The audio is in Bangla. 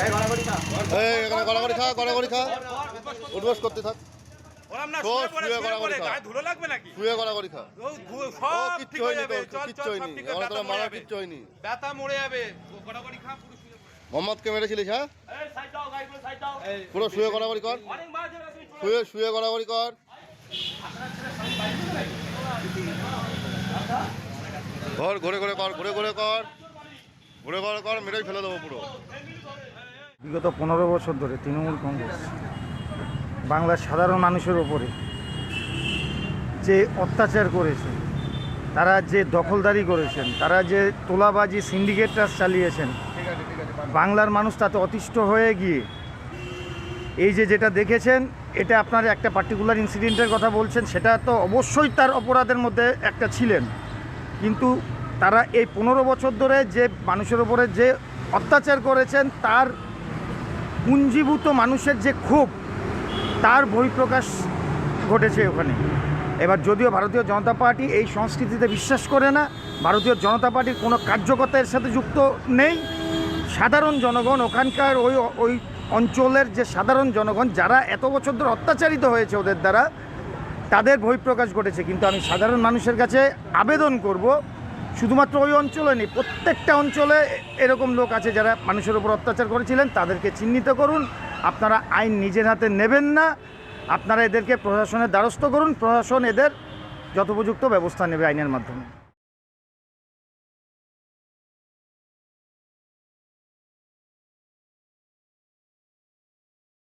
এখানে গড়াগড়ি খা, গড়াগড়ি খা, উঠবস করতে থাক। ধুলো লাগবে নাকি? শুয়ে গড়াগড়ি খা। সব ঠিক কিচ্ছু হয়ে হয়নি যাবে। তোর, কিচ্ছু হয়নি। এখন তোর মারা কিচ্ছু হয়নি। ব্যথা মরে যাবে। গড়াগড়ি খা, পুরো শুয়ে পড়ে। মোহাম্মদকে মেরেছিলিস, হ্যাঁ? পুরো শুয়ে গড়াগড়ি কর, শুয়ে গড়াগড়ি কর। ঘর ঘুরে ঘুরে কর, ঘুরে ঘুরে কর, ঘুরে ঘুরে কর, মেরেই ফেলে দেবো পুরো। বিগত 15 বছর ধরে তৃণমূল কংগ্রেস বাংলার সাধারণ মানুষের ওপরে যে অত্যাচার করেছে, তারা যে দখলদারি করেছেন, তারা যে তোলাবাজি সিন্ডিকেট রাজ চালিয়েছেন, বাংলার মানুষ তাতে অতিষ্ঠ হয়ে গিয়ে এই যেটা দেখেছেন, এটা আপনার একটা পার্টিকুলার ইনসিডেন্টের কথা বলছেন, সেটা তো অবশ্যই তার অপরাধের মধ্যে একটা ছিলেন, কিন্তু তারা এই 15 বছর ধরে যে মানুষের ওপরে যে অত্যাচার করেছেন, তার পুঞ্জীভূত মানুষের যে ক্ষোভ, তার বহিঃপ্রকাশ ঘটেছে ওখানে। এবার যদিও ভারতীয় জনতা পার্টি এই সংস্কৃতিতে বিশ্বাস করে না, ভারতীয় জনতা পার্টির কোনো কার্যকর্তা এর সাথে যুক্ত নেই, সাধারণ জনগণ ওখানকার ওই অঞ্চলের যে সাধারণ জনগণ যারা এত বছর ধরে অত্যাচারিত হয়েছে ওদের দ্বারা, তাদের বহিঃপ্রকাশ ঘটেছে। কিন্তু আমি সাধারণ মানুষের কাছে আবেদন করব, শুধুমাত্র ওই অঞ্চলে নেই, প্রত্যেকটা অঞ্চলে এরকম লোক আছে যারা মানুষের উপর অত্যাচার করেছিলেন, তাদেরকে চিহ্নিত করুন। আপনারা আইন নিজের হাতে নেবেন না, আপনারা এদেরকে প্রশাসনের দ্বারস্থ করুন, প্রশাসন এদের যথোপযুক্ত ব্যবস্থা নেবে আইনের মাধ্যমে।